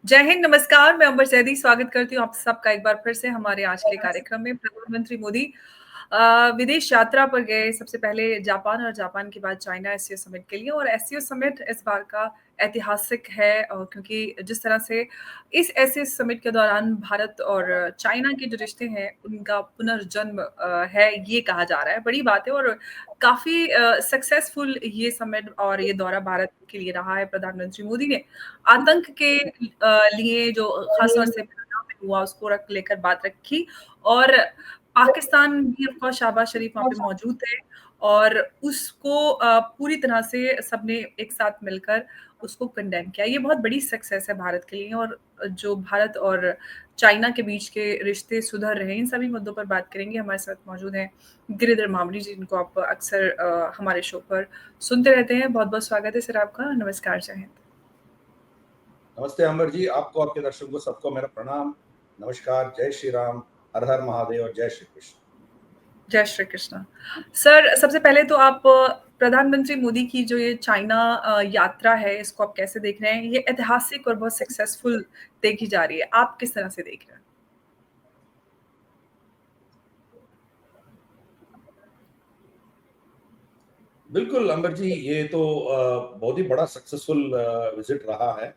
जय हिंद, नमस्कार। मैं अंबर सैदी स्वागत करती हूँ आप सबका एक बार फिर से हमारे आज के कार्यक्रम में। प्रधानमंत्री मोदी विदेश यात्रा पर गए, सबसे पहले जापान और जापान के बाद चाइना एससीओ समिट के लिए। और एससीओ समिट इस बार का ऐतिहासिक है क्योंकि जिस तरह से इस एससीओ समिट के दौरान भारत और चाइना के जो रिश्ते हैं उनका पुनर्जन्म है, ये कहा जा रहा है। बड़ी बात है और काफी सक्सेसफुल ये समिट और ये दौरा भारत के लिए रहा है। प्रधानमंत्री मोदी ने आतंक के लिए जो खास तौर से पहलगाम में हुआ उसको लेकर बात रखी। और पाकिस्तान भी ऑफ कोर्स शहबाज शरीफ वहाँ पे मौजूद थे और उसको पूरी तरह से सबने एक साथ मिलकर उसको कंडेम किया। ये बहुत बड़ी सक्सेस है भारत के लिए। और जो भारत और चाइना के बीच के रिश्ते सुधर रहे हैं, इन सभी मुद्दों पर बात करेंगे। हमारे साथ मौजूद हैं गिरिधर मामरी जी, जिनको आप अक्सर हमारे शो पर सुनते रहते हैं। बहुत बहुत स्वागत है सर आपका। नमस्कार, जय हिंद। नमस्ते अमर जी, आपको, आपके दर्शकों सबको मेरा प्रणाम, नमस्कार, जय श्री राम, हर हर महादेव और जय श्री कृष्ण। जय श्री कृष्ण। सर, सबसे पहले तो आप प्रधानमंत्री मोदी की जो ये चाइना यात्रा है, इसको आप कैसे देख रहे हैं? ये ऐतिहासिक और बहुत सक्सेसफुल देखी जा रही है। आप किस तरह से देख रहे हैं? बिल्कुल अमर जी, ये तो बहुत ही बड़ा सक्सेसफुल विजिट रहा है।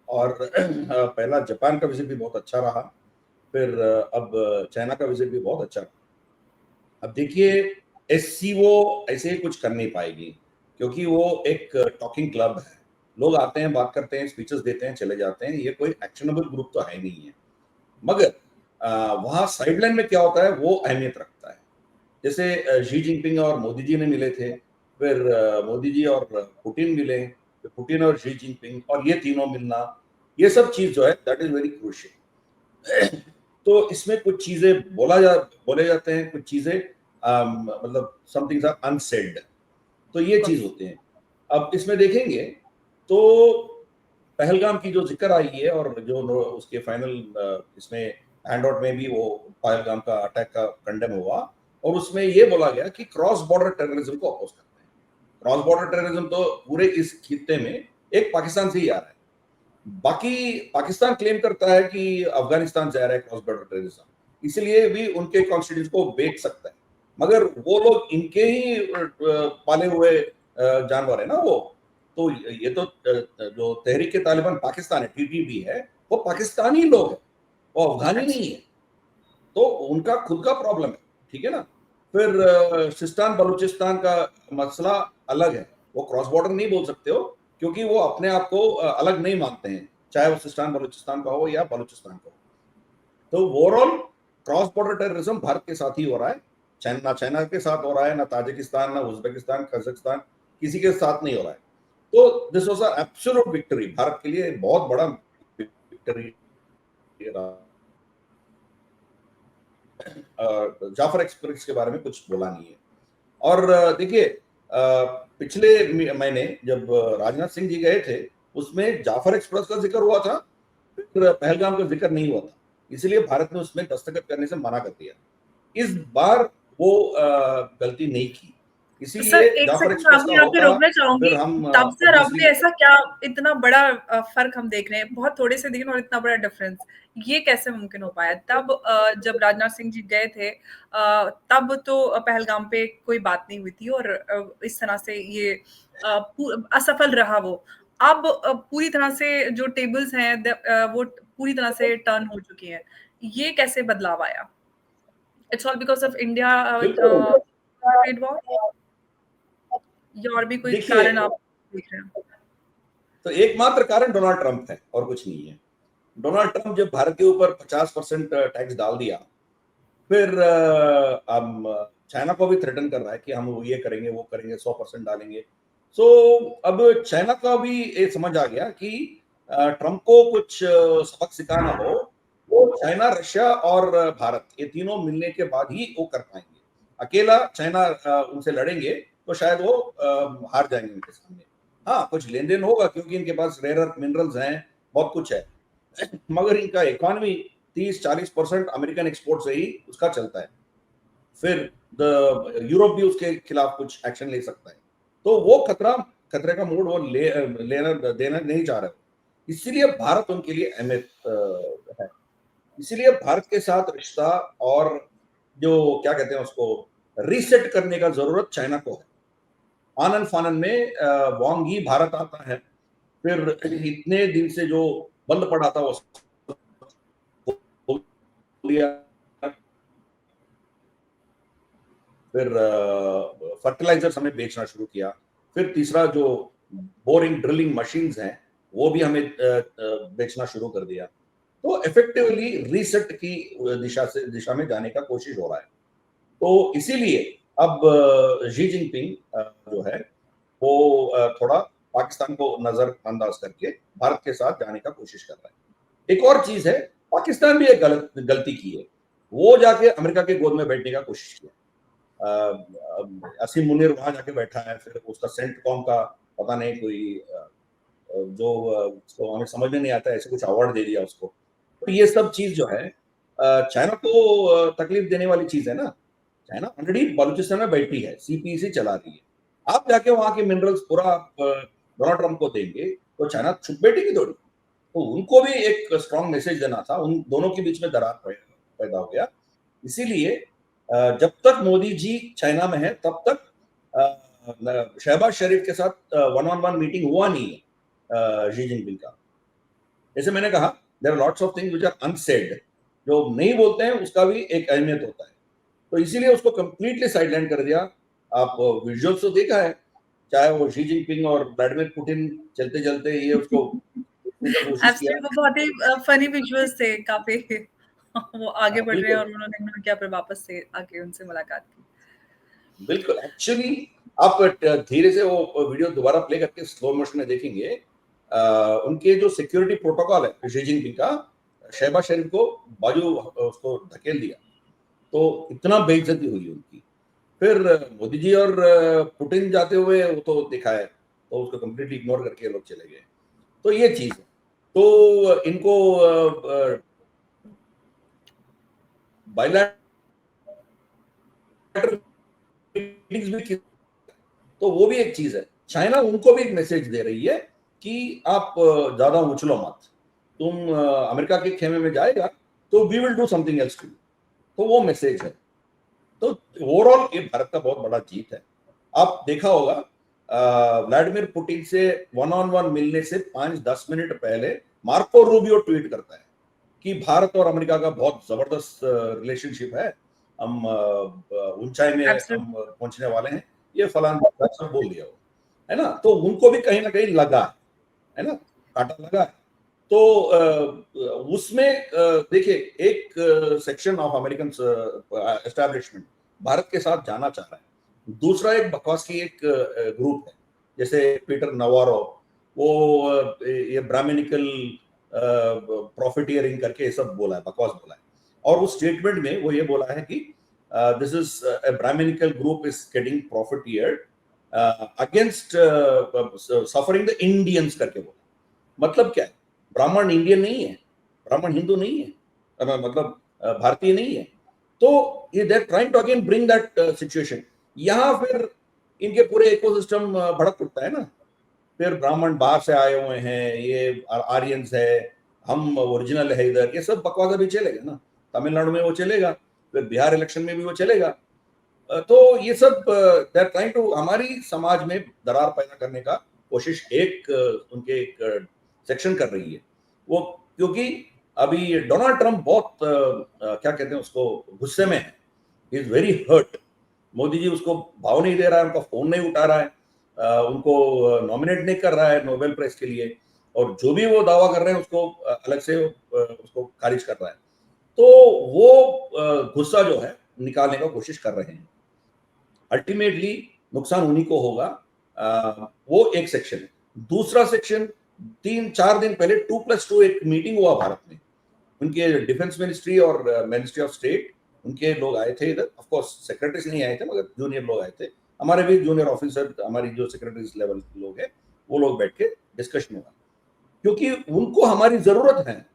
और पहला जापान का विजिट भी बहुत अच्छा रहा, फिर अब चाइना का विजिट भी बहुत अच्छा रहा। अब देखिए, एससीओ ऐसे ही कुछ कर नहीं पाएगी क्योंकि वो एक टॉकिंग क्लब है। लोग आते हैं, बात करते हैं, स्पीचेस देते हैं, चले जाते हैं। ये कोई एक्शनेबल ग्रुप तो है नहीं है। मगर वहां साइडलाइन में क्या होता है वो अहमियत रखता है। जैसे शी जिनपिंग और मोदी जी ने मिले थे, फिर मोदी जी और पुतिन मिले, फिर पुतिन और शी जिनपिंग, और ये तीनों मिलना, ये सब चीज जो है दैट इज वेरी क्रूशियल। तो इसमें कुछ चीजें बोले जाते हैं, कुछ चीजें मतलब समथिंग्स आर अनसेड, तो ये चीज होते हैं। अब इसमें देखेंगे तो पहलगाम की जो जिक्र आई है और जो उसके फाइनल इसमें हैंडआउट में भी वो पहलगाम का अटैक का कंडेम हुआ, और उसमें ये बोला गया कि क्रॉस बॉर्डर टेररिज्म को अपोज करते हैं। क्रॉस बॉर्डर टेररिज्म तो पूरे इस खित्ते में एक पाकिस्तान से ही आ रहा है। बाकी पाकिस्तान क्लेम करता है कि अफगानिस्तान से आ रहा है क्रॉस बॉर्डर टेररिज्म, इसलिए भी उनके कॉन्स्टिट्यूंस को बेच सकता है। मगर वो लोग इनके ही पाले हुए जानवर है ना वो। तो ये तो जो तहरीक तालिबान पाकिस्तान है, टीटीपी है, वो पाकिस्तानी लोग है, वो अफगानी नहीं है। तो उनका खुद का प्रॉब्लम है, ठीक है ना। फिर सिस्तान बलूचिस्तान का मसला अलग है। वो क्रॉस बॉर्डर नहीं बोल सकते हो क्योंकि वो अपने आप को अलग नहीं मानते हैं, चाहे वो सिस्तान बलूचिस्तान का हो या बलूचिस्तान का हो। तो overall cross border terrorism Bharat के साथ ही हो रहा है। ना चाइना के साथ हो रहा है, ना ताजिकिस्तान, ना उज्बेकिस्तान, कजाकिस्तान, किसी के साथ नहीं हो रहा है। तो this was a absolute victory, Bharat के लिए बहुत बड़ा विक्ट्री रहा। जाफर एक्सप्रेस के बारे में कुछ बोला नहीं है। और देखिए, पिछले महीने जब राजनाथ सिंह जी गए थे, उसमें जाफर एक्सप्रेस का जिक्र हुआ था, फिर पहलगाम का जिक्र नहीं हुआ था, इसलिए भारत ने उसमें दस्तखत करने से मना कर दिया। इस बार वो गलती नहीं की, सर, इसीलिए एक जाफर सेकंड एक्सप्रेस आपको का यहाँ पे होता, रोकना चाहूंगी। फिर हम तब सर आपने ऑब्वियसली। ऐसा क्या इतना बड़ा फर्क हम देख रहे हैं, बहुत थोड़े से दिन और इतना बड़ा डिफरेंस, ये कैसे मुमकिन हो पाया? तब जब राजनाथ सिंह जी गए थे तब तो पहलगाम पे कोई बात नहीं हुई थी और इस तरह से ये असफल रहा वो। अब पूरी तरह से जो टेबल्स हैं वो पूरी तरह से टर्न हो चुकी हैं। ये कैसे बदलाव आया? It's all because of India बिल्कुल। ट्रेड वॉर, या और भी कोई देखिए, कारण आप देख रहे हैं? तो एकमात्र कारण डोनाल्ड ट्रंप है और कुछ नहीं है। डोनाल्ड ट्रंप जब भारत के ऊपर 50% टैक्स डाल दिया, फिर अब चाइना को भी थ्रेटन कर रहा है कि हम ये करेंगे, वो करेंगे, 100% डालेंगे। सो अब चाइना का भी ये समझ आ गया कि ट्रंप को कुछ सबक सिखाना हो, वो चाइना, रशिया और भारत, ये तीनों मिलने के बाद ही वो कर पाएंगे। अकेला चाइना उनसे लड़ेंगे तो शायद वो हार जाएंगे उनके सामने। हाँ, कुछ लेन देन होगा क्योंकि इनके पास रेयर अर्थ मिनरल्स हैं, बहुत कुछ है। मगर इनका इकोनॉमी 30-40% अमेरिकन एक्सपोर्ट से ही उसका चलता है। फिर यूरोप भी उसके खिलाफ कुछ एक्शन ले सकता है। तो वो खतरे का मूड वो लेना देना नहीं चाह रहे। इसीलिए भारत उनके लिए अहमियत है। इसीलिए भारत के साथ रिश्ता और जो क्या कहते हैं उसको रीसेट करने का जरूरत चाइना को है। आनन फानन में वांग ही भारत आता है, फिर इतने दिन से जो बंद पड़ा था वो खोल दिया, फिर फर्टिलाइजर्स हमें बेचना शुरू किया, फिर तीसरा जो बोरिंग ड्रिलिंग मशीन्स हैं वो भी हमें बेचना शुरू कर दिया। तो इफेक्टिवली रीसेट की दिशा में जाने का कोशिश हो रहा है। तो इसीलिए अब शी जिनपिंग जो है वो थोड़ा पाकिस्तान को नजरअंदाज करके भारत के साथ जाने का कोशिश कर रहा है। एक और चीज है, पाकिस्तान भी एक गलती की है, वो जाके अमेरिका के गोद में बैठने का कोशिश किया। असीम मुनीर वहां जाके बैठा है, फिर उसका सेंट कॉम का पता नहीं कोई जो उसको हमें समझ में नहीं आता, ऐसे कुछ अवार्ड दे दिया उसको। तो ये सब चीज जो है चाइना को तकलीफ देने वाली चीज है ना। चाइना ऑलरेडी बलूचिस्तान में बैठी है, सीपीसी चला रही है, आप जाके वहां के मिनरल्स पूरा आप डोनाल्ड ट्रंप को देंगे तो चाइना छुप बैठेगी थोड़ी। तो उनको भी एक स्ट्रॉन्ग मैसेज देना था, उन दोनों के बीच में दरार पैदा हो गया। इसीलिए जब तक मोदी जी चाइना में है तब तक शहबाज शरीफ के साथ वन ऑन वन मीटिंग हुआ नहीं है शी जिनपिंग का। जैसे मैंने कहा, there are lots of things which are unsaid, जो नहीं बोलते हैं उसका भी एक अहमियत होता है। तो इसीलिए उसको कंप्लीटली साइडलाइन कर दिया। आप विजुअल्स तो देखा है, चाहे वो शी जिनपिंग और व्लादिमीर पुतिन चलते चलते ये उसको कोशिश किया। एक्चुअली वो बहुत ही फनी विजुअल्स थे काफी। वो आगे बढ़ रहे हैं बिल्कुल और उन्होंने इग्नोर किया, फिर वापस से आके उनसे मुलाकात की। बिल्कुल, एक्चुअली आप धीरे से वो वीडियो दोबारा प्ले करके स्लो मोशन में देखेंगे, उनके जो सिक्योरिटी प्रोटोकॉल है शी जिनपिंग का, शहबाज शरीफ को बाजू उसको धकेल दिया, तो इतना बेइज्जती हुई उनकी। फिर मोदी जी और पुतिन जाते हुए वो तो दिखा है, तो उसको कंप्लीटली इग्नोर करके लोग चले गए। तो ये चीज है। तो इनको बायलैटरल मीटिंग्स भी, तो वो भी एक चीज है। चाइना उनको भी एक मैसेज दे रही है कि आप ज्यादा उछलो मत, तुम अमेरिका के खेमे में जाएगा तो we will do something else too. तो वो मैसेज है। तो ओवरऑल ये भारत का बहुत बड़ा जीत है। आप देखा होगा व्लादिमीर पुतिन से वन ऑन वन मिलने से 5-10 मिनट पहले मार्को रूबियो ट्वीट करता है कि भारत और अमेरिका का बहुत जबरदस्त रिलेशनशिप है, हम ऊंचाई में हम एब्सोल्युटली। पहुंचने वाले हैं, ये फलान सब बोल दिया वो, है ना। तो उनको भी कहीं ना कहीं लगा है ना, कांटा लगा है। तो उसमें देखिए एक section of American establishment Bharat के साथ जाना चाह रहा है। दूसरा एक बकवास की एक ग्रुप है, जैसे पीटर नवारो, वो ये ब्राह्मणिकल प्रॉफिटियरिंग करके सब बोला है, बकवास बोला है। और उस स्टेटमेंट में वो ये बोला है कि this is a Brahmanical group is getting profiteered against suffering the Indians करके बोला। मतलब क्या है, ब्राह्मण इंडियन नहीं है, ब्राह्मण हिंदू नहीं है, मतलब भारतीय नहीं है। तो ये they trying to again bring that situation. यहाँ फिर इनके पूरे इकोसिस्टम भड़क उठता है ना। फिर ब्राह्मण बाहर से आए हुए हैं, ये आर्यंस है, हम ओरिजिनल है इधर, ये सब बकवास अभी चलेगा ना। तमिलनाडु में वो चलेगा, फिर बिहार इलेक्शन में भी वो चलेगा। तो ये सब दे आर ट्राइंग टू हमारी समाज में दरार पैदा करने का कोशिश एक उनके एक सेक्शन कर रही है वो। क्योंकि अभी डोनाल्ड ट्रंप बहुत क्या कहते हैं उसको, गुस्से में है, he is very hurt. Modi ji उसको भाव नहीं दे रहा है, उनका फोन नहीं उठा रहा है, उनको नॉमिनेट नहीं कर रहा है नोबेल प्राइज के लिए, और जो भी वो दावा कर रहे हैं उसको अलग से उसको खारिज कर रहा है। तो वो गुस्सा जो है निकालने का कोशिश कर रहे हैं। अल्टीमेटली नुकसान उन्हीं को होगा। वो एक सेक्शन है। दूसरा सेक्शन, 3-4 दिन पहले 2+2 एक मीटिंग हुआ भारत में, उनके डिफेंस मिनिस्ट्री और मिनिस्ट्री ऑफ स्टेट, उनके लोग आए थे इधर। ऑफ कोर्स सेक्रेटरीज नहीं आए थे, मगर जूनियर लोग आए थे, हमारे भी जूनियर ऑफिसर, हमारी जो सेक्रेटरीज लेवल के लोग हैं वो लोग बैठ के डिस्कशन हुआ। क्योंकि उनको हमारी जरूरत है।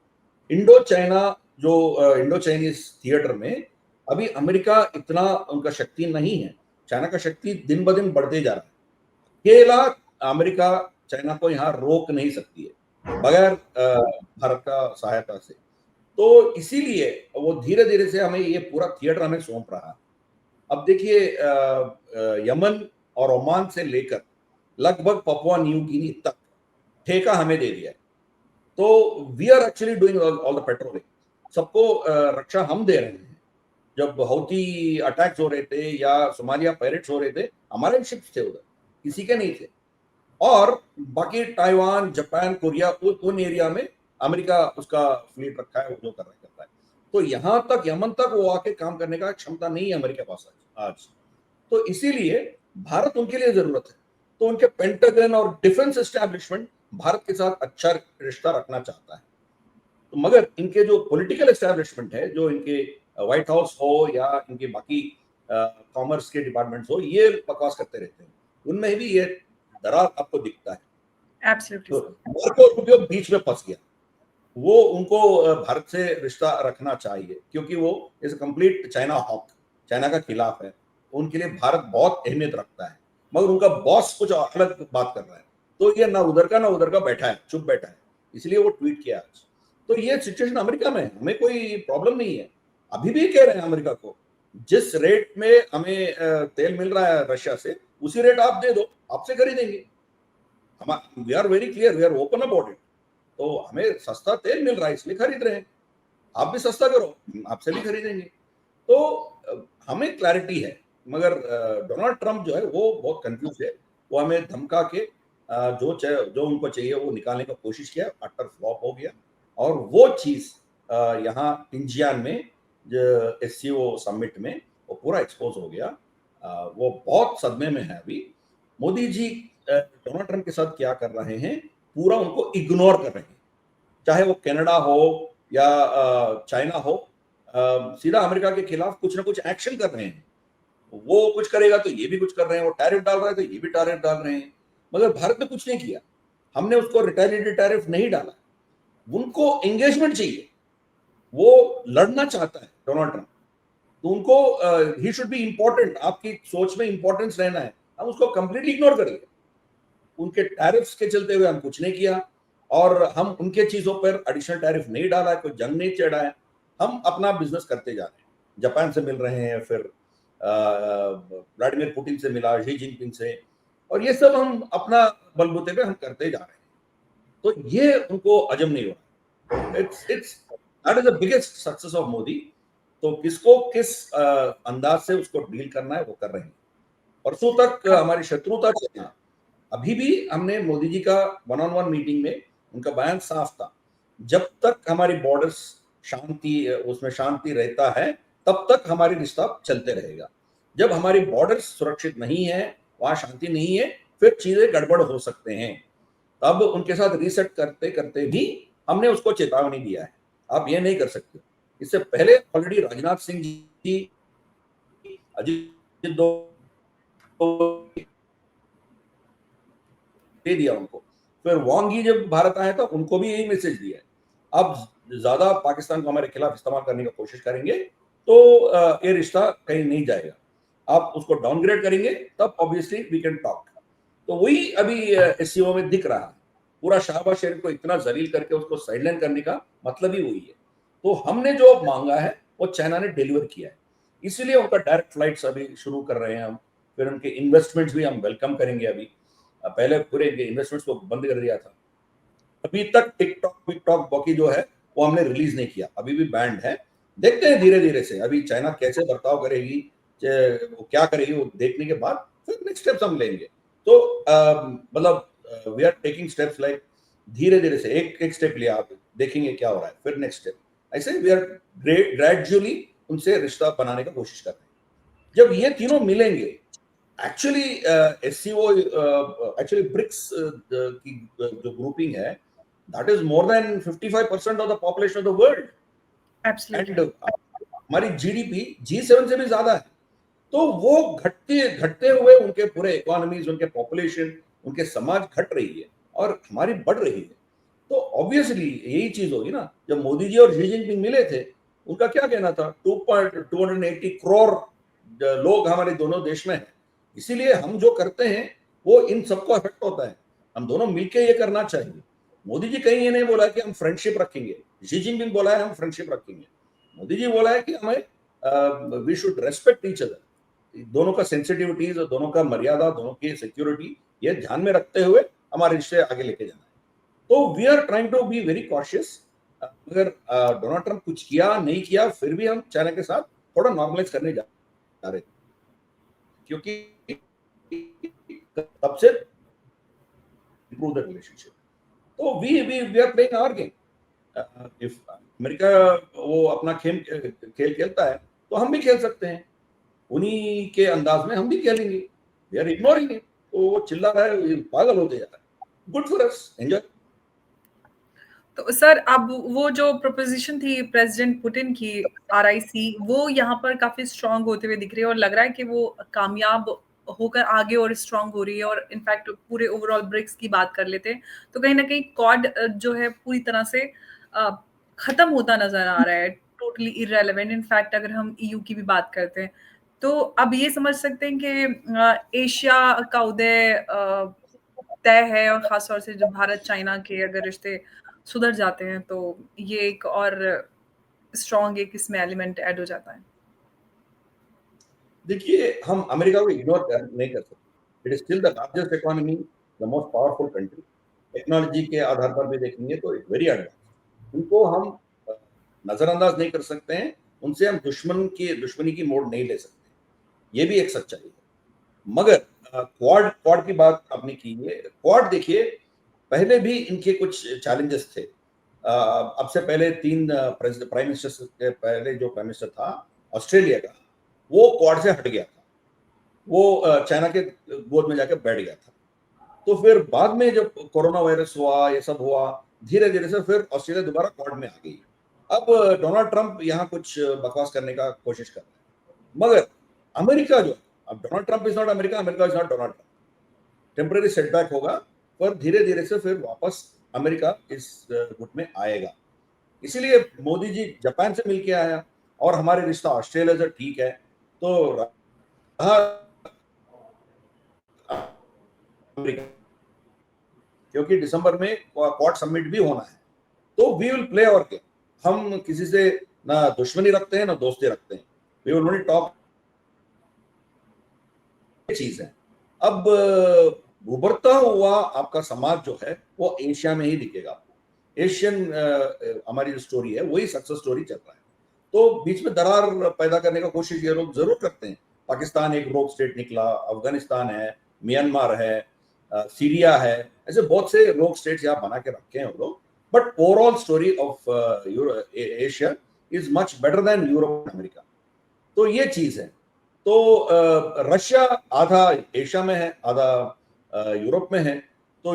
इंडो चाइना जो इंडो चाइनीज थिएटर में अभी अमेरिका इतना उनका शक्ति नहीं है, चाइना का शक्ति दिन ब दिन बढ़ते जा रहा है। अकेला अमेरिका चाइना को यहाँ रोक नहीं सकती है। बगैर भारत का सहायता से। तो इसीलिए वो धीरे-धीरे से हमें ये पूरा थिएटर हमें सौंप रहा है। अब देखिए यमन और ओमान से लेकर लगभग पपुआ न्यू गिनी तक ठेका हमें दे दिया है। तो we are actually doing all the patrolling. सबको रक्षा हम दे रहे हैं। जब हौती अटैक्स हो रहे थे या सोमालिया पायरेट्स हो रहे थे, हमारे शिप्स थे उधर, किसी के नहीं थे। और बाकी ताइवान, जापान, कोरिया उन एरिया में अमेरिका उसका फ्लीट रखा है, वो जो कर रहा है करता है। तो यहाँ तक यमन तक वो आके काम करने का क्षमता नहीं है अमेरिका के पास आज। तो इसीलिए भारत उनके लिए जरूरत है। तो उनके पेंटागन और डिफेंस एस्टैब्लिशमेंट भारत के साथ अच्छा रिश्ता रखना चाहता है। तो मगर इनके जो पॉलिटिकल एस्टैब्लिशमेंट है, जो इनके व्हाइट हाउस हो या इनके बाकी कॉमर्स के डिपार्टमेंट्स हो, ये बकवास करते रहते हैं। उनमें भी ये दरार आपको दिखता है। एब्सोल्युटली तो सर। मार्को रूबियो बीच में फंस गया। वो उनको भारत से रिश्ता रखना चाहिए क्योंकि वो is complete China hawk, China का खिलाफ है। उनके लिए भारत बहुत अहमियत रखता है, मगर उनका बॉस कुछ अलग बात कर रहा है। तो ये ना उधर का बैठा है, चुप बैठा है। इसलिए वो ट्वीट किया आज। तो ये सिचुएशन अमेरिका में है, हमें कोई प्रॉब्लम नहीं है। अभी भी कह रहे हैं अमेरिका को, जिस रेट में हमें तेल मिल रहा है रशिया से, उसी रेट आप दे दो, आपसे खरीदेंगे। We are very clear, we are open about it. तो हमें सस्ता तेल मिल रहा है इसलिए खरीद रहे हैं, आप भी सस्ता करो, आपसे भी खरीदेंगे। तो हमें क्लैरिटी है। मगर डोनाल्ड ट्रंप जो है वो बहुत कंफ्यूज है। वो हमें धमका के जो उनको चाहिए वो निकालने का कोशिश किया, अटर फ्लॉप हो गया। और वो चीज यहाँ पिंजियान में एससीओ समिट में वो पूरा एक्सपोज हो गया। वो बहुत सदमे में है अभी। मोदी जी डोनाल्ड ट्रंप के साथ क्या कर रहे हैं, पूरा उनको इग्नोर कर रहे हैं। चाहे वो कनाडा हो या चाइना हो, सीधा अमेरिका के खिलाफ कुछ ना कुछ एक्शन कर रहे हैं। वो कुछ करेगा तो ये भी कुछ कर रहे हैं, वो टैरिफ डाल रहा है तो ये भी टैरिफ डाल रहे हैं। मगर भारत ने कुछ नहीं किया, हमने उसको रिटेलिएटरी टैरिफ नहीं डाला। उनको एंगेजमेंट चाहिए, वो लड़ना चाहता है डोनाल्ड ट्रंप। तो उनको ही शुड बी इंपॉर्टेंट, आपकी सोच में इंपॉर्टेंस रहना है। हम उसको कंप्लीटली इग्नोर कर दिया। उनके टैरिफ्स के चलते हुए हम कुछ नहीं किया, और हम उनके चीजों पर एडिशनल टैरिफ नहीं डाला है, कोई जंग नहीं चढ़ा है। हम अपना बिजनेस करते जा रहे हैं। जापान से मिल रहे हैं, फिर व्लादिमीर पुतिन से मिला, शी जिनपिंग से, और ये सब हम अपना बलबूते पे हम करते जा रहे हैं। तो ये उनको अजम नहीं हो रहा। It's that is the biggest success of Modi. तो किसको किस अंदाज से उसको डील करना है वो कर रहे हैं। परसों तक हमारी शत्रुता चाइना। अभी भी हमने मोदी जी का वन ऑन वन मीटिंग में उनका बयान साफ था, जब तक हमारी बॉर्डर्स शांति उसमें शांति रहता है तब तक हमारी रिश्ता चलते रहेगा। जब हमारी बॉर्डर्स सुरक्षित नहीं है, वहां शांति नहीं है, फिर चीजें गड़बड़ हो सकते हैं। तब उनके साथ रीसेट करते करते भी हमने उसको चेतावनी दिया है, आप ये नहीं कर सकते। इससे पहले ऑलरेडी राजनाथ सिंह जी, अजीत दो दे दिया उनको। फिर वांग ही जब भारत आया था उनको भी यही मैसेज दिया है। अब ज्यादा पाकिस्तान को हमारे खिलाफ इस्तेमाल करने की कोशिश करेंगे तो ये रिश्ता कहीं नहीं जाएगा। आप उसको डाउनग्रेड करेंगे तब ऑब्वियसली वी कैन टॉक। तो वही अभी एससीओ में दिख रहा है। पूरा शाहबाज शरीफ को इतना जलील करके उसको साइडलाइन करने का मतलब ही वही है। तो हमने जो मांगा है वो चाइना ने डिलीवर किया है, इसीलिए उनका डायरेक्ट फ्लाइट्स अभी शुरू कर रहे हैं हम। फिर उनके इन्वेस्टमेंट्स भी हम वेलकम करेंगे। अभी पहले पूरे इन्वेस्टमेंट्स को बंद कर दिया था। अभी तक टिकटॉक बाकी जो है वो हमने रिलीज नहीं किया, अभी भी बैंड है। देखते हैं धीरे धीरे से अभी चाइना कैसे बर्ताव करेगी, वो क्या करेगी, वो देखने के बाद फिर नेक्स्ट स्टेप्स हम लेंगे। तो मतलब we are taking steps like धीरे धीरे से एक एक स्टेप लिया, आप देखेंगे क्या हो रहा है, फिर नेक्स्ट स्टेप। ऐसे वी आर ग्रेजुअली उनसे रिश्ता बनाने का कोशिश कर रहे हैं। जब ये तीनों मिलेंगे, एक्चुअली एससीओ एक्चुअली ब्रिक्स की जो ग्रुपिंग है, that is more than 55% of the population of the world. And हमारी जीडीपी G7 से भी ज्यादा है। तो वो घटते हुए उनके पूरे इकोनॉमीज, उनके पॉपुलेशन, उनके समाज घट रही है और हमारी बढ़ रही है। तो ऑब्वियसली यही चीज होगी ना। जब मोदी जी और शी जिनपिंग मिले थे, उनका क्या कहना था, 280 करोड़ लोग हमारे दोनों देश में हैं। इसीलिए हम जो करते हैं वो इन सबको इफेक्ट होता है। हम दोनों मिलकर ये करना चाहिए। मोदी जी कहीं ये नहीं बोला कि हम फ्रेंडशिप रखेंगे, शी जिनपिंग बोला है हम फ्रेंडशिप रखेंगे, मोदी जी बोला है कि हमें we should respect each other, दोनों का सेंसिटिविटीज, दोनों का मर्यादा, दोनों की सिक्योरिटी ये ध्यान में रखते हुए हमारे रिश्ते आगे लेके जाना है। तो we are trying to be very cautious. अगर डोनाल्ड ट्रंप कुछ किया नहीं किया, फिर भी हम चाइना के साथ थोड़ा नॉर्मलाइज करने जा रहे थे, क्योंकि तब से improve the relationship. तो we are playing our game. If America वो अपना खेल खेल खेलता है तो हम भी खेल सकते हैं, उन्हीं के अंदाज में हम भी खेलेंगे। वी आर इग्नोरिंग इट, तो वो चिल्ला रहा है, पागल होते जा रहा है। Good for us, enjoy. तो सर अब वो जो प्रोपोजिशन थी प्रेसिडेंट पुतिन की, आरआईसी, वो यहाँ पर काफी स्ट्रांग होते हुए दिख रही है और लग रहा है कि वो कामयाब होकर आगे और स्ट्रांग हो रही है। और इनफैक्ट पूरे ओवरऑल ब्रिक्स की बात कर लेते हैं तो कहीं ना कहीं क्वाड जो है पूरी तरह से अ, खत्म होता नजर आ रहा है, टोटली इररेलेवेंट। इनफैक्ट अगर हम ईयू की भी बात करते हैं तो अब ये समझ सकते हैं कि एशिया का उदय तय है, और खासतौर से जो भारत चाइना के अगर रिश्ते सुधर जाते हैं तो ये एक और स्ट्रॉन्ग एक इसमें एलिमेंट ऐड हो जाता है। देखिए, हम अमेरिका को इग्नोर नहीं कर सकते। It is still the largest economy, the most powerful country. Technology के आधार पर भी देखेंगे तो इट वेरी एडवांस। उनको हम नजरअंदाज नहीं कर सकते हैं, उनसे हम दुश्मनी की मोड़ नहीं ले सकते, ये भी एक सच्चाई है। मगर क्वाड क्वाड की बात आपने की है। क्वाड देखिए, पहले भी इनके कुछ चैलेंजेस थे। अब से पहले तीन प्राइम मिनिस्टर के पहले जो प्राइम मिनिस्टर था ऑस्ट्रेलिया का, वो क्वाड से हट गया था, वो चाइना के गोद में जाकर बैठ गया था। तो फिर बाद में जब कोरोना वायरस हुआ, ये सब हुआ, धीरे धीरे से फिर ऑस्ट्रेलिया दोबारा क्वाड में आ गई। अब डोनाल्ड ट्रंप यहाँ कुछ बकवास करने का कोशिश कर रहे हैं, मगर अमेरिका जो, अब Donald Trump is not America, America is not Donald Trump. Temporary setback होगा, पर धीरे धीरे से फिर वापस अमेरिका इस गुट में आएगा। इसीलिए मोदी जी जापान से मिलके आया, और हमारे रिश्ता ऑस्ट्रेलिया से ठीक है, तो रहा अमेरिका, क्योंकि दिसंबर में क्वाड समिट भी होना है, तो we will play our game. हम किसी से ना दुश्मनी रखते हैं ना दोस्ती रखते हैं, वी विल ओनली टॉक। चीज है, अब उभरता हुआ आपका समाज जो है वो एशिया में ही दिखेगा आपको। एशियन हमारी जो स्टोरी है वही सक्सेस स्टोरी चल रहा है। तो बीच में दरार पैदा करने का कोशिश ये लोग जरूर करते हैं। पाकिस्तान एक रोग स्टेट निकला, अफगानिस्तान है, म्यांमार है, सीरिया है, ऐसे बहुत से रोग स्टेट्स यहाँ बना के रखे हैं वो लोग। But overall story of Asia is much better than Europe, America. तो ये चीज है। तो रशिया आधा एशिया में है, आधा यूरोप में है, तो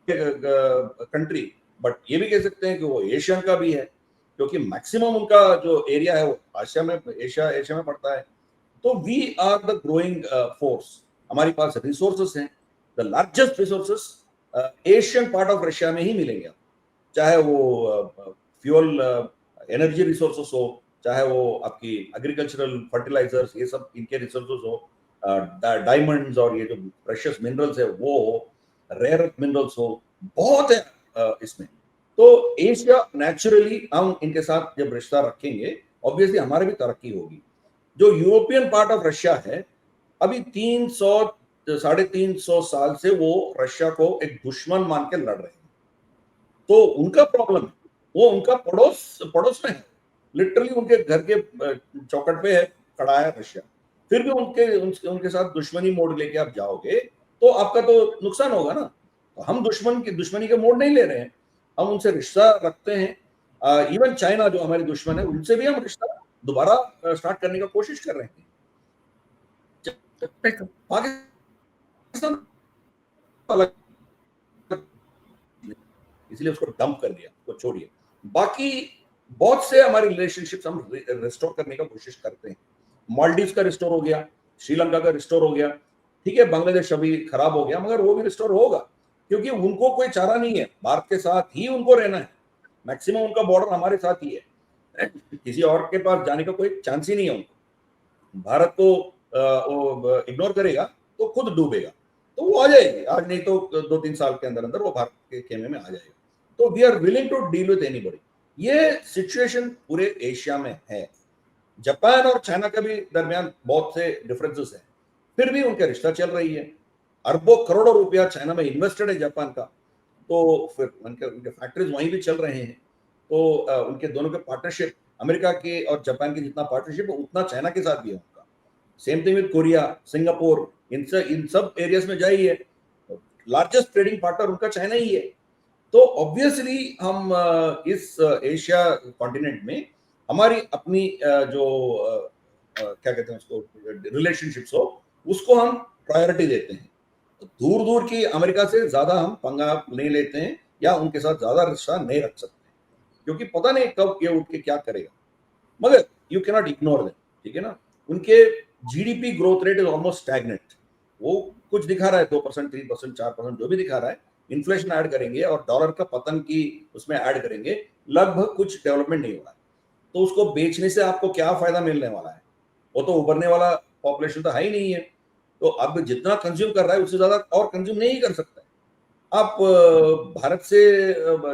कंट्री, बट ये भी कह सकते हैं कि वो एशियन का भी है, क्योंकि मैक्सिमम उनका जो एरिया है वो एशिया में पड़ता है। तो we are the growing force, हमारे पास रिसोर्सेस हैं, the largest resources Asian part of Russia में ही मिलेंगे। चाहे वो फ्यूल एनर्जी रिसोर्सेस हो, चाहे वो आपकी एग्रीकल्चरल फर्टिलाइजर्स, ये सब इनके रिसोर्सेस हो, डायमंड्स और ये जो प्रेशियस मिनरल्स है वो हो, रेयर अर्थ मिनरल्स हो, बहुत है इसमें। तो एशिया नेचुरली हम इनके साथ जब रिश्ता रखेंगे, ऑब्वियसली हमारी भी तरक्की होगी। जो यूरोपियन पार्ट ऑफ रशिया है, अभी 300 350 साल से वो रशिया को एक दुश्मन मान के लड़ रहे हैं। तो उनका प्रॉब्लम है, वो उनका पड़ोस में है, लिटरली उनके घर के चौकट पे है, खड़ा है रशिया। फिर भी उनके साथ दुश्मनी मोड़ लेके आप जाओगे तो आपका तो नुकसान होगा ना। तो हम दुश्मनी के मोड़ नहीं ले रहे हैं, हम उनसे रिश्ता रखते हैं। इवन चाइना जो हमारी दुश्मन है, उनसे भी हम रिश्ता दोबारा स्टार्ट करने का कोशिश कर रहे हैं। पाकिस्तान अलग, इसलिए उसको डंप कर दिया, उसको छोड़िए। बाकी बहुत से हमारे रिलेशनशिप्स हम रिस्टोर करने का कोशिश करते हैं। मालदीव का रिस्टोर हो गया, श्रीलंका का रिस्टोर हो गया, ठीक है, बांग्लादेश अभी खराब हो गया, मगर वो भी रिस्टोर होगा, क्योंकि उनको कोई चारा नहीं है, भारत के साथ ही उनको रहना है। मैक्सिमम उनका बॉर्डर हमारे साथ ही है, किसी और के पास जाने का कोई चांस ही नहीं है उनको। भारत को इग्नोर करेगा तो खुद डूबेगा। तो वो आ जाएगी, आज नहीं तो 2-3 साल के अंदर अंदर वो भारत के खेमे में आ जाएगा। तो we are willing to deal with anybody. ये सिचुएशन पूरे एशिया में है। जापान और चाइना के भी दरमियान बहुत से डिफरेंसेस हैं, फिर भी उनके रिश्ता चल रही है। अरबों करोड़ों रुपया चाइना में इन्वेस्टेड है जापान का, तो फिर उनके उनके फैक्ट्रीज वहीं भी चल रहे हैं। तो उनके दोनों के पार्टनरशिप, अमेरिका के और जापान के जितना पार्टनरशिप है उतना चाइना के साथ भी है उनका। Same thing with Korea, Singapore, इन सब एरियाज में जाइए, लार्जेस्ट ट्रेडिंग पार्टनर उनका चाइना ही है। तो ऑब्वियसली हम इस एशिया कॉन्टिनेंट में हमारी अपनी जो क्या कहते हैं उसको, रिलेशनशिप्स हो, उसको हम प्रायोरिटी देते हैं। तो दूर दूर की अमेरिका से ज्यादा हम पंगा नहीं लेते हैं या उनके साथ ज्यादा रिश्ता नहीं रख सकते, क्योंकि पता नहीं कब ये उठ के क्या करेगा। मगर you can not ignore them, ठीक है ना। उनके GDP growth rate is almost stagnant. वो कुछ दिखा रहा है 2%, 3%, 4%, जो भी दिखा रहा है। इन्फ्लेशन ऐड करेंगे और डॉलर का पतन की उसमें ऐड करेंगे, लगभग कुछ डेवलपमेंट नहीं हो रहा है। तो उसको बेचने से आपको क्या फायदा मिलने वाला है? वो तो उभरने वाला पॉपुलेशन तो है ही नहीं है। तो अब जितना कंज्यूम कर रहा है उससे ज्यादा और कंज्यूम नहीं कर सकता है। आप भारत से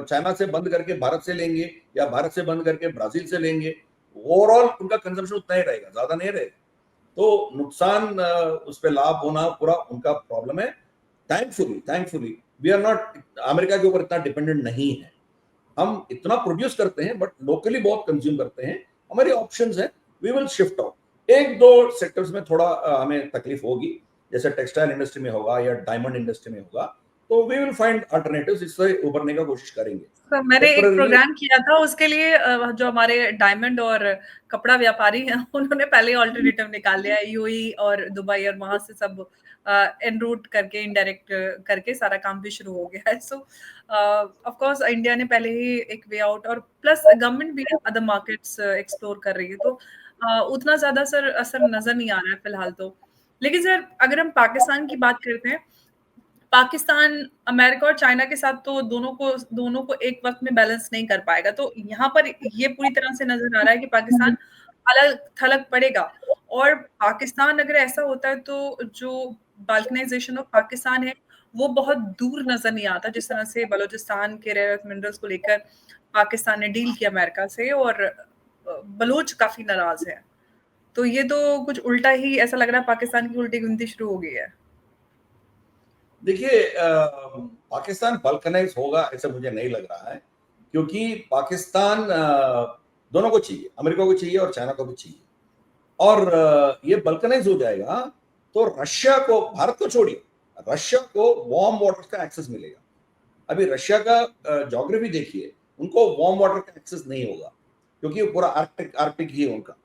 चाइना से बंद करके भारत से लेंगे या भारत से बंद करके ब्राजील से लेंगे, ओवरऑल उनका कंजम्पशन उतना ही रहेगा, ज्यादा नहीं रहेगा। तो नुकसान उस पर लाभ होना पूरा उनका प्रॉब्लम है। Thankfully we are not, America के ऊपर इतना डिपेंडेंट नहीं है। हम इतना प्रोड्यूस करते हैं बट लोकली बहुत कंज्यूम करते हैं। हमारी ऑप्शंस है, वी विल शिफ्ट आउट। एक दो सेक्टर्स में थोड़ा हमें तकलीफ होगी, जैसे टेक्सटाइल इंडस्ट्री में होगा या डायमंड इंडस्ट्री में होगा, तो वी विल फाइंड अल्टरनेटिव्स, इससे उभरने का कोशिश करेंगे तो मैंने एक टेम्पररीली। प्रोग्राम किया था उसके लिए, जो हमारे डायमंड और कपड़ा व्यापारी हैं उन्होंने पहले ऑल्टरनेटिव निकाल लिया, यूएई और दुबई, और वहां से सब एन रूट करके, इनडायरेक्ट करके सारा काम भी शुरू हो गया है। सो ऑफ कोर्स इंडिया ने पहले ही एक वे आउट, और प्लस गवर्नमेंट भी अदर मार्केट्स एक्सप्लोर कर रही है, तो उतना ज्यादा सर असर नजर नहीं आ रहा है फिलहाल तो। लेकिन सर अगर हम पाकिस्तान की बात करते हैं, पाकिस्तान अमेरिका और चाइना के साथ तो दोनों को एक वक्त में बैलेंस नहीं कर पाएगा। तो यहाँ पर ये पूरी तरह से नजर आ रहा है कि पाकिस्तान अलग थलग पड़ेगा। और पाकिस्तान अगर ऐसा होता है तो जो बाल्कनाइजेशन ऑफ पाकिस्तान है वो बहुत दूर नजर नहीं आता, जिस तरह से बलूचिस्तान के रेयर अर्थ मिनरल्स को लेकर पाकिस्तान ने डील किया अमेरिका से, और बलूच काफी नाराज है। तो ये तो कुछ उल्टा ही ऐसा लग रहा है, पाकिस्तान की उल्टी गिनती शुरू हो गई है। देखिए, पाकिस्तान बल्कनाइज होगा ऐसा मुझे नहीं लग रहा है, क्योंकि पाकिस्तान दोनों को चाहिए, अमेरिका को चाहिए और चाइना को भी चाहिए। और ये बल्कनाइज हो जाएगा तो रशिया को, भारत को छोड़िए, रशिया को वार्म वाटर का एक्सेस मिलेगा। अभी रशिया का ज्योग्राफी देखिए, उनको वार्म वाटर का एक्सेस नहीं होगा, क्योंकि पूरा आर्कटिक आर्कटिक ही है उनका।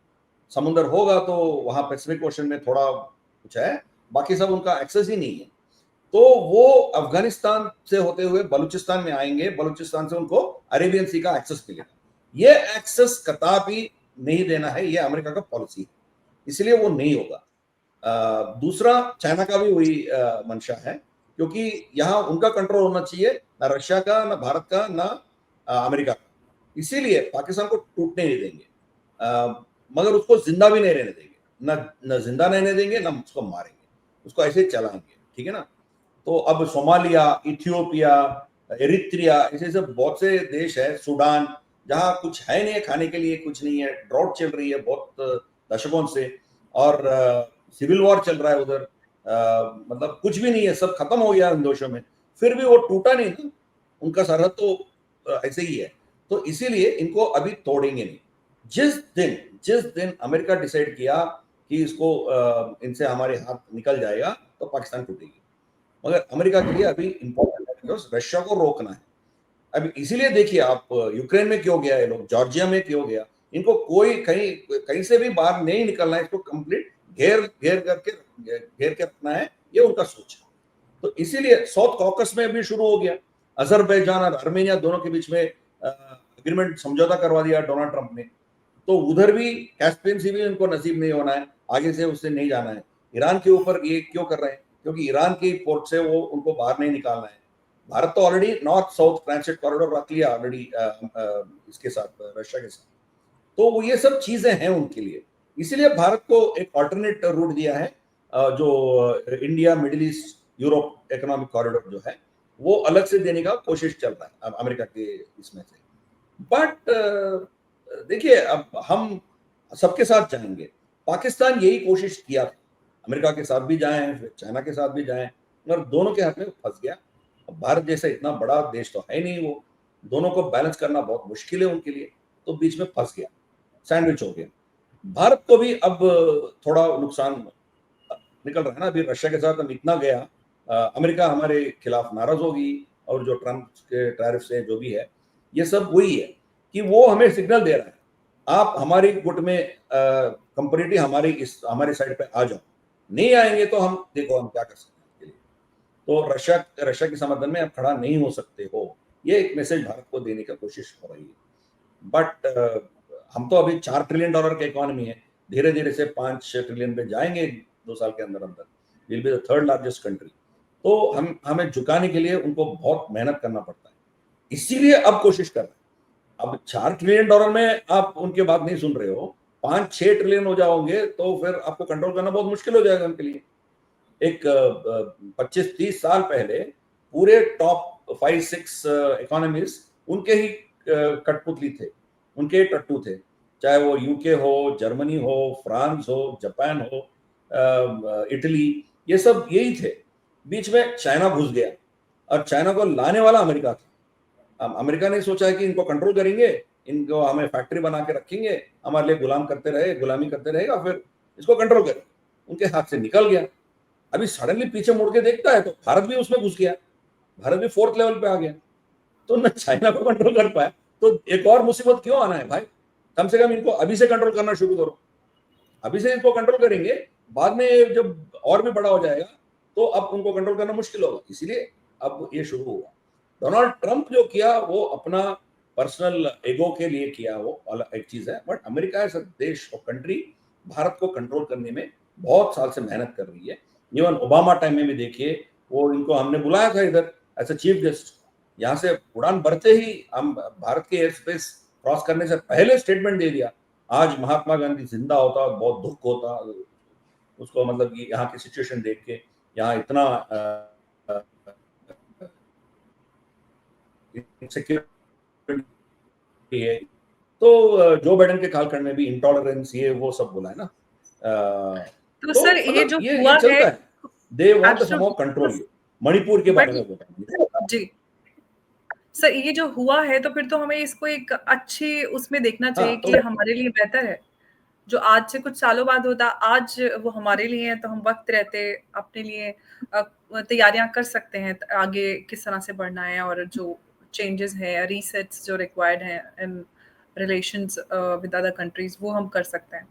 समुद्र होगा तो वहां पैसिफिक ओशन में थोड़ा कुछ है, बाकी सब उनका एक्सेस ही नहीं है। तो वो अफगानिस्तान से होते हुए बलूचिस्तान में आएंगे, बलूचिस्तान से उनको अरेबियन सी का एक्सेस मिलेगा। ये एक्सेस कतई नहीं देना है, ये अमेरिका का पॉलिसी है, इसलिए वो नहीं होगा। दूसरा, चाइना का भी वही मंशा है, क्योंकि यहाँ उनका कंट्रोल होना चाहिए, ना रशिया का, ना भारत का, ना अमेरिका का। इसीलिए पाकिस्तान को टूटने नहीं देंगे, मगर उसको जिंदा भी नहीं रहने देंगे, न जिंदा रहने देंगे, ना उसको मारेंगे, उसको ऐसे ही चलाएंगे, ठीक है ना। तो अब सोमालिया, इथियोपिया, एरित्रिया, ऐसे सब बहुत से देश है, सूडान, जहां कुछ है नहीं है खाने के लिए, कुछ नहीं है, ड्रॉट चल रही है बहुत दशकों से, और सिविल वॉर चल रहा है उधर, मतलब कुछ भी नहीं है, सब खत्म हो गया इन देशों में, फिर भी वो टूटा नहीं ना, उनका सरहद तो ऐसे ही है। तो इसीलिए इनको अभी तोड़ेंगे नहीं। जिस दिन अमेरिका डिसाइड किया कि इसको इनसे हमारे हाथ निकल जाएगा, तो पाकिस्तान टूटेगी। मगर अमेरिका के लिए अभी इंपॉर्टेंट है, बिकॉज रशिया को रोकना है। अभी इसीलिए देखिए आप, यूक्रेन में क्यों गया है लोग, जॉर्जिया में क्यों गया, इनको कोई कहीं कहीं से भी बाहर नहीं निकलना है, इसको कंप्लीट घेर के रखना है, ये उनका सोच है। तो इसीलिए साउथ कॉकस में भी शुरू हो गया, अजरबैजान और आर्मेनिया दोनों के बीच में एग्रीमेंट, समझौता करवा दिया डोनाल्ड ट्रंप ने। तो उधर भी कैस्पियन सी भी उनको नसीब नहीं होना है, आगे से उससे नहीं जाना है। ईरान के ऊपर ये क्यों कर रहे हैं, क्योंकि ईरान की पोर्ट से वो उनको बाहर नहीं निकालना है। भारत तो already north south transit corridor रख लिया ऑलरेडी इसके साथ, रशिया के साथ। तो वो ये सब चीजें हैं उनके लिए, इसीलिए भारत को एक ऑल्टरनेट रूट दिया है, जो India, middle east Europe economic corridor जो है वो अलग से देने का कोशिश चल रहा है अमेरिका के इसमें से। बट देखिए, अब हम सबके साथ जाएंगे। पाकिस्तान यही कोशिश किया था, अमेरिका के साथ भी जाएं, फिर चाइना के साथ भी जाएं, और दोनों के हाथ में फंस गया। अब भारत जैसा इतना बड़ा देश तो है नहीं, वो दोनों को बैलेंस करना बहुत मुश्किल है उनके लिए, तो बीच में फंस गया, सैंडविच हो गया। भारत को भी अब थोड़ा नुकसान निकल रहा है ना। अभी रशिया के साथ हम इतना गया, अमेरिका हमारे खिलाफ नाराज होगी, और जो ट्रंप के टैरिफ से जो भी है, ये सब वही है कि वो हमें सिग्नल दे रहा है, आप हमारी गुट में कंपैरेटिवली हमारे साइड पे आ जाओ, नहीं आएंगे तो हम देखो हम क्या कर सकते हैं इसके लिए। तो रशिया के समर्थन में आप खड़ा नहीं हो सकते हो, ये एक मैसेज भारत को देने की कोशिश हो रही है। बट हम तो अभी $4 ट्रिलियन के इकोनॉमी है, धीरे धीरे से 5-6 ट्रिलियन पे जाएंगे 2 साल के अंदर अंदर, will be the third largest country. तो हमें झुकाने के लिए उनको बहुत मेहनत करना पड़ता है, इसीलिए अब कोशिश कर रहे हैं। अब $4 ट्रिलियन में आप उनके बात नहीं सुन रहे हो, 5-6 ट्रिलियन हो जाओगे तो फिर आपको कंट्रोल करना बहुत मुश्किल हो जाएगा उनके लिए। एक 25-30 साल पहले पूरे टॉप 5-6 इकोनॉमीज उनके ही कठपुतली थे, उनके टट्टू थे, चाहे वो यूके हो, जर्मनी हो, फ्रांस हो, जापान हो, इटली, ये सब यही थे। बीच में चाइना घुस गया, और चाइना को लाने वाला अमेरिका था। अब अमेरिका ने सोचा है कि इनको कंट्रोल करेंगे, इनको हमें फैक्ट्री बना के रखेंगे, हमारे लिए गुलामी करते रहेगा, फिर इसको कंट्रोल करें। उनके हाथ से निकल गया। अभी सडनली पीछे मुड़ के देखता है तो भारत भी उसमें घुस गया, भारत भी 4th लेवल पे आ गया, तो न चाइना को कंट्रोल कर पाया। तो एक और मुसीबत क्यों आना है भाई, कम से कम इनको अभी से कंट्रोल करना शुरू करो। अभी से इनको कंट्रोल करेंगे, बाद में जब और भी बड़ा हो जाएगा तो अब उनको कंट्रोल करना मुश्किल होगा, इसीलिए अब ये शुरू हुआ। डोनाल्ड ट्रंप जो किया वो अपना पर्सनल एगो के लिए किया, वो अलग एक चीज है। बट अमेरिका ऐसा देश और कंट्री भारत को कंट्रोल करने में बहुत साल से मेहनत कर रही है। इवन ओबामा टाइम में भी देखिए, वो इनको हमने बुलाया था इधर एज अ चीफ गेस्ट, यहाँ से उड़ान भरते ही हम भारत के एयर स्पेस क्रॉस करने से पहले स्टेटमेंट दे दिया। आज महात्मा गांधी जिंदा होता बहुत दुख होता उसको, मतलब कि यहाँ की सिचुएशन देख के, यहाँ इतना इनसिक्योरिटी है। तो जो बाइडेन के कालखंड में भी इंटॉलरेंस ये वो सब बोला है ना। तो तो सर ये मतलब जो ये हुआ है, चलता है, they want some absolutely, control you. Manipur के बट बारे में बोला जी सर, ये जो हुआ है तो फिर तो हमें इसको एक अच्छी उसमें देखना हाँ चाहिए तो कि हमारे लिए बेहतर है। जो आज से कुछ सालों बाद होता, आज वो हमारे लिए है, तो हम वक्त रहते अपने लिए तैयारियां कर सकते हैं आगे किस तरह से बढ़ना है, और जो चेंजेस है, रीसेट्स जो रिक्वायर्ड हैं इन रिलेशंस विद अदर कंट्रीज, वो हम कर सकते हैं।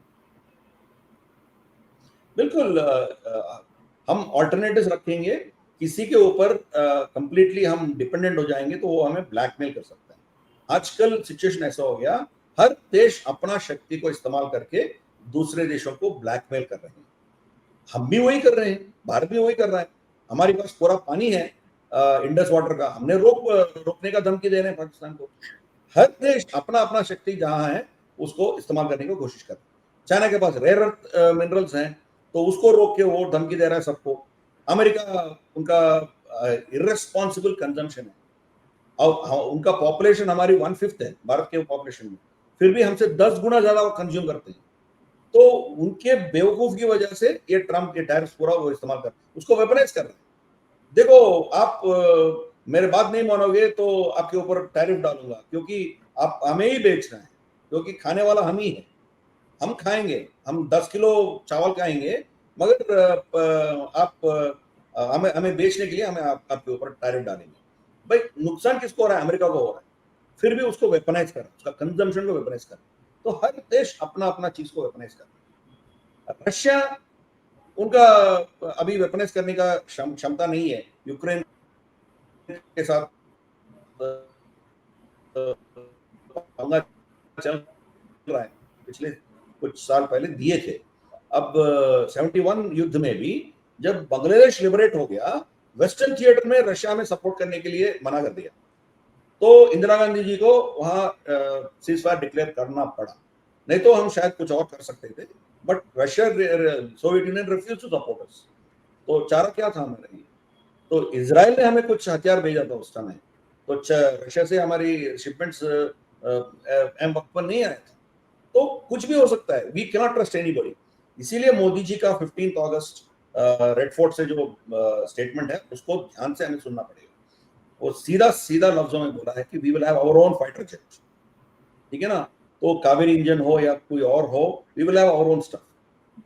बिल्कुल। हम ऑल्टरनेटिव्स रखेंगे, किसी के ऊपर कंप्लीटली हम डिपेंडेंट हो जाएंगे तो वो हमें ब्लैकमेल कर सकता है। आजकल सिचुएशन ऐसा हो गया, हर देश अपना शक्ति को इस्तेमाल करके दूसरे देशों को ब्लैकमेल कर रहे हैं। हम भी वही कर रहे हैं, भारत भी वही कर रहा है। हमारे पास पूरा पानी है इंडस वाटर का, हमने रोकने का धमकी दे रहे हैं पाकिस्तान को। हर देश अपना अपना शक्ति जहां है उसको इस्तेमाल करने की कोशिश कर रहे हैं। चाइना के पास रेयर अर्थ मिनरल्स हैं, तो उसको रोक के वो धमकी दे रहा है सबको। अमेरिका, उनका इररेस्पॉन्सिबल कंजम्पशन है, और उनका पॉपुलेशन हमारी 1/5 है भारत के पॉपुलेशन में, फिर भी हमसे 10 गुना ज्यादा वो कंज्यूम करते हैं। तो उनके बेवकूफ की वजह से ये ट्रंप के टैरिफ पूरा वो इस्तेमाल कर, उसको वेपनाइज कर रहे हैं। देखो, आप मेरे बात नहीं मानोगे तो आपके ऊपर टैरिफ डालूंगा, क्योंकि आप हमें ही बेचना है, क्योंकि खाने वाला हम ही है। हम खाएंगे, हम 10 किलो चावल खाएंगे, मगर आप हमें हमें बेचने के लिए हमें आपके ऊपर टैरिफ डालेंगे। भाई नुकसान किसको हो रहा है? अमेरिका को हो रहा है, फिर भी उसको वेपनाइज कर रहा है, उसका कंजम्पशन को वेपनाइज कर रहा है। तो हर देश अपना अपना चीज को वेपनाइज कर रहा है। रशिया, उनका अभी वेपनाइज करने का क्षमता नहीं है। यूक्रेन के साथ पंगा चल रहा है, पिछले कुछ साल पहले दिए थे। अब 71 युद्ध में भी जब बांग्लादेश लिबरेट हो गया, वेस्टर्न थिएटर में रशिया में सपोर्ट करने के लिए मना कर दिया, तो इंदिरा गांधी जी को वहां सीज फायर डिक्लेयर करना पड़ा, नहीं तो हम शायद कुछ और कर सकते थे। But Russia, Soviet Union refuse to support us. तो चारा क्या था हमारे लिए? तो इजराइल ने हमें कुछ हथियार भेजा था उस समय, तो रशिया से हमारी शिपमेंट्स एम वक्त पर नहीं आया था। तो कुछ भी हो सकता है, वी कैनॉट ट्रस्ट एनीबॉडी। इसीलिए मोदी जी का 15 अगस्त रेड फोर्ट से जो स्टेटमेंट है उसको ध्यान से हमें सुनना पड़ेगा। वो सीधा सीधा लफ्जों में बोला है कि we will have our own fighter jet, ठीक है ना। तो कावेरी इंजन हो या कोई और हो, we will have our own stuff.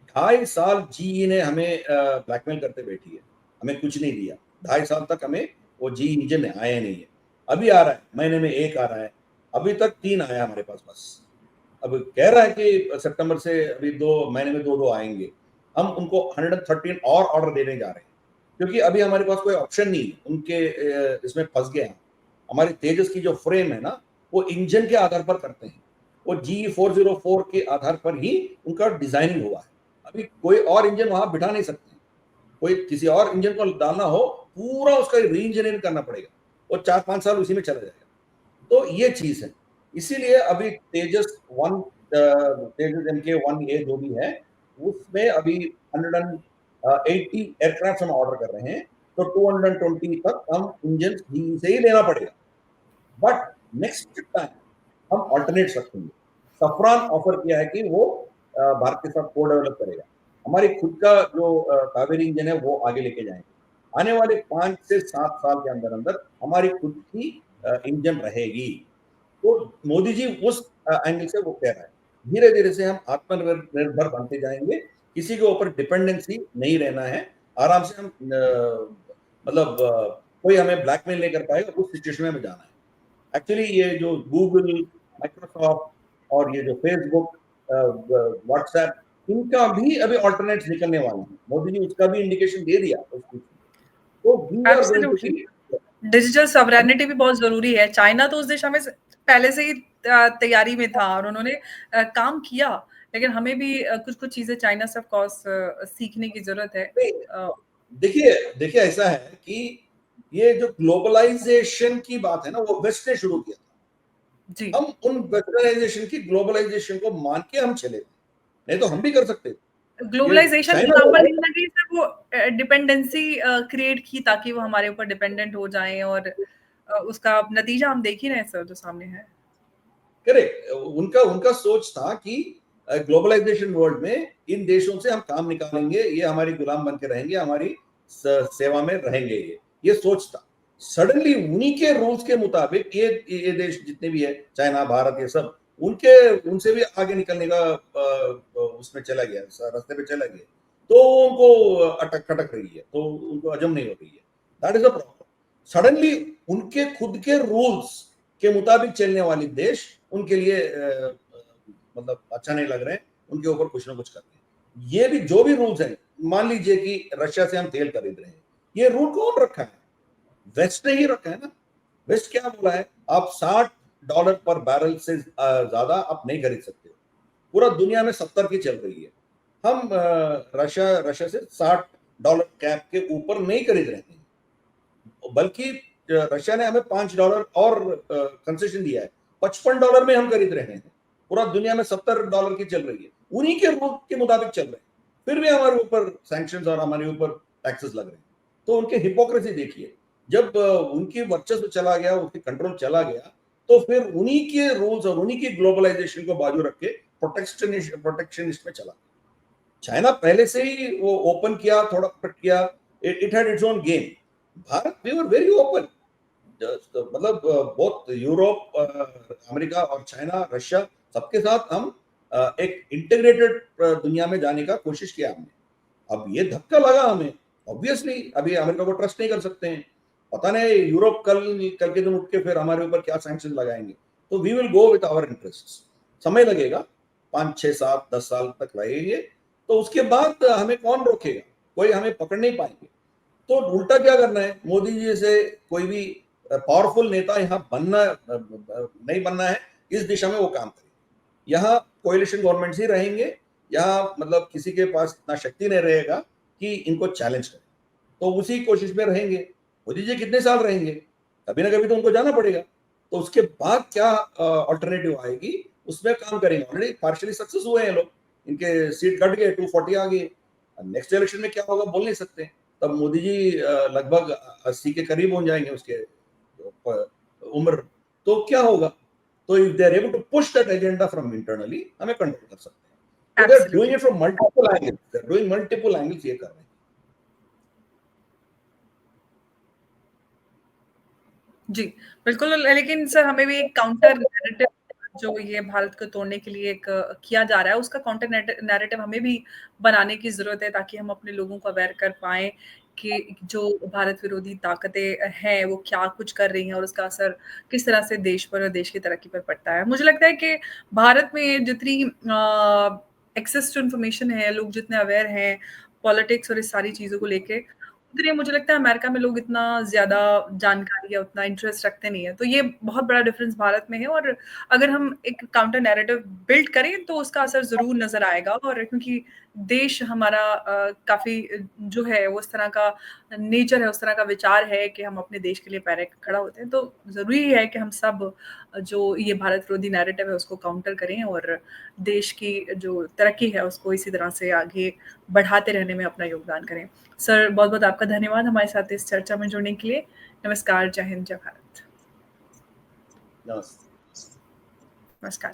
2.5 साल जीई ने हमें ब्लैकमेल करते बैठी है, हमें कुछ नहीं दिया। 2.5 साल तक हमें वो जी इंजन आया नहीं है। अभी आ रहा है, महीने में एक आ रहा है, अभी तक 3 आया हमारे पास बस। अब कह रहा है कि सितंबर से अभी 2 महीने में 2 आएंगे। हम उनको 113 और ऑर्डर देने जा रहे हैं, क्योंकि अभी हमारे पास कोई ऑप्शन नहीं है, उनके इसमें फंस गए हैं। हमारी तेजस की जो फ्रेम है ना, वो इंजन के आधार पर करते हैं, वो G404 के आधार पर ही उनका डिजाइनिंग हुआ है। अभी कोई और इंजन वहां बिठा नहीं सकते, कोई किसी और इंजन को डालना हो, पूरा उसका री इंजीनियरिंग करना पड़ेगा, और 4-5 साल उसी में चला जाएगा। तो ये चीज है। इसीलिए अभी तेजस वन, तेजस MK1A जो भी है, उसमें अभी 180 एयरक्राफ्ट हम ऑर्डर कर रहे हैं, तो 220 तक हम इंजन से ही लेना पड़ेगा। बट नेक्स्ट टाइम हम ऑल्टरनेट रखेंगे। सफरान ऑफर किया है कि वो भारत के साथ को डेवलप करेगा, हमारी खुद का जो कावेरी इंजन है वो आगे लेके जाएंगे। आने वाले 5 से 7 साल के अंदर अंदर हमारी खुद की इंजन रहेगी। तो मोदी जी उस एंगल से वो कह रहा है, धीरे धीरे से हम आत्मनिर्भर बनते जाएंगे, किसी के ऊपर डिपेंडेंसी नहीं रहना है। आराम से हम मतलब कोई हमें ब्लैकमेल नहीं कर पाएगा, उस सिचुएशन में हमें जाना है। एक्चुअली ये जो गूगल, माइक्रोसॉफ्ट और ये जो फेसबुक, व्हाट्सएप, इनका भी अभी ऑल्टरनेट्स निकलने वाले हैं। मोदी जी उसका भी इंडिकेशन दे दिया उसकी। तो we are going to absolutely, be. Digital sovereignty भी बहुत जरूरी है। चाइना तो उस दिशा में पहले से ही तैयारी में था और उन्होंने काम किया, लेकिन हमें भी कुछ कुछ चीजें चाइना से ऑफ कोर्स सीखने की जरूरत है। अ, देखिए देखिए ऐसा है कि ये जो ग्लोबलाइजेशन की बात है ना, वो वेस्ट ने शुरू किया जी, था। हम उन वेस्टर्नाइजेशन की ग्लोबलाइजेशन को मान के हम चले, नहीं तो हम भी कर सकते थे। ये ग्लोबलाइजेशन चाइना यहाँ पर को, कहीं ना कहीं से वो डिपेंडेंसी क्रिएट की ताकि वो हमारे ऊपर डिपेंडेंट हो जाएं, और उसका नतीजा हम देख ही रहे हैं सर, जो सामने है। करेक्ट, उनका उनका सोच था कि ग्लोबलाइजेशन वर्ल्ड में इन देशों से हम काम निकालेंगे, ये हमारी गुलाम बन के रहेंगे, हमारी सेवा में रहेंगे, ये सोच था। सडनली उन्हीं के रूल्स के मुताबिक ये देश जितने भी है, चाइना, भारत, ये सब उनके उनसे भी आगे निकलने का उसमें चला गया, रास्ते पे चला गया। तो उनको अटक खटक रही है, तो उनको हजम नहीं हो रही है। That is a problem. Suddenly उनके खुद के रूल्स के मुताबिक चलने वाले देश उनके लिए मतलब अच्छा नहीं लग रहे हैं, उनके ऊपर कुछ ना कुछ करते हैं। ये भी जो भी रूल्स हैं, मान लीजिए कि रशिया से हम तेल खरीद रहे हैं, ये रूल कौन रखा है? वेस्ट ने ही रखा है ना। वेस्ट क्या बोला है, आप $60 पर बैरल से ज्यादा आप नहीं खरीद सकते हो। पूरा दुनिया में 70 की चल रही है, हम रशिया रशिया से $60 कैप के ऊपर नहीं खरीद रहे हैं, बल्कि रशिया ने हमें $5 और कंसेशन दिया है। $55 में हम खरीद रहे हैं, पूरा दुनिया में $70 की चल रही है, उन्हीं के रूल के मुताबिक चल रहे हैं, फिर भी हमारे ऊपर सैंक्शंस और हमारे ऊपर टैक्सेस लग रहे हैं। तो उनके हिपोक्रेसी देखिए, जब उनकी वर्चस्व चला गया, उनकी कंट्रोल चला गया, तो फिर उन्हीं के रूल्स और उन्हीं की ग्लोबलाइजेशन को बाजू रख के प्रोटेक्शनिस्ट में चला। चाइना पहले से ही वो ओपन किया, थोड़ा किया, it had its own game. Bharat we were very open, मतलब बहुत यूरोप, अमेरिका और चाइना, रशिया, सबके साथ हम एक इंटीग्रेटेड दुनिया में जाने का कोशिश किया हमने। अब ये धक्का लगा हमें, ऑब्वियसली अभी अमेरिका को ट्रस्ट नहीं कर सकते हैं। पता नहीं यूरोप कल कल के दिन उठ के फिर हमारे ऊपर क्या सैंक्शन लगाएंगे। तो we will go with our interest. समय लगेगा, 5, 6, 7, 10 साल तक लगेंगे। तो उसके बाद हमें कौन रोकेगा, कोई हमें पकड़ नहीं पाएंगे। तो उल्टा क्या करना है, मोदी जी से कोई भी पावरफुल नेता यहाँ बनना नहीं बनना है, इस दिशा में वो काम करें। यहाँ कोएलिशन गवर्नमेंट्स ही रहेंगे, यहाँ मतलब किसी के पास इतना शक्ति नहीं रहेगा कि इनको चैलेंज करें, तो उसी कोशिश में रहेंगे। मोदी जी कितने साल रहेंगे, कभी ना कभी तो उनको जाना पड़ेगा। तो उसके बाद क्या ऑल्टरनेटिव आएगी, उसमें काम करेंगे। ऑलरेडी पार्शियली सक्सेस हुए हैं लोग, इनके सीट कट गए, 240 आ गए। नेक्स्ट इलेक्शन में क्या होगा बोल नहीं सकते। तब मोदी जी लगभग 80 के करीब हो जाएंगे उसके उम्र, तो क्या होगा? तो if they are able to push that agenda from internally, हमें कंट्रोल कर सकते हैं। तो they are doing absolutely. It from multiple angles, they are doing multiple angles, ये कर रहे हैं। जी, बिल्कुल। लेकिन सर हमें भी एक काउंटर नैरेटिव जो ये भारत को तोड़ने के लिए एक किया जा रहा है, उसका काउंटर नैरेटिव हमें भी बनाने की ज़रूरत है, ताकि हम अपने लोगों को अवेयर कर पाएँ कि जो भारत विरोधी ताकतें हैं, वो क्या कुछ कर रही हैं और उसका असर किस तरह से देश पर और देश की तरक्की पर पड़ता है। मुझे लगता है कि भारत में जितनी एक्सेस टू इन्फॉर्मेशन है, लोग जितने अवेयर हैं पॉलिटिक्स और इस सारी चीज़ों को लेके, उतने मुझे लगता है अमेरिका में लोग इतना ज़्यादा जानकारी या उतना इंटरेस्ट रखते नहीं है। तो ये बहुत बड़ा डिफरेंस भारत में है, और अगर हम एक काउंटर नैरेटिव बिल्ड करें तो उसका असर ज़रूर नज़र आएगा। और क्योंकि देश हमारा काफ़ी जो है वो उस तरह का नेचर है, उस तरह का विचार है कि हम अपने देश के लिए पैर खड़ा होते हैं। तो ज़रूरी है कि हम सब जो ये भारत विरोधी नैरेटिव है उसको काउंटर करें और देश की जो तरक्की है उसको इसी तरह से आगे बढ़ाते रहने में अपना योगदान करें। सर बहुत-बहुत आपका धन्यवाद हमारे साथ इस चर्चा में जुड़ने के लिए। नमस्कार, जय हिंद, जय भारत। नमस्ते। नमस्कार।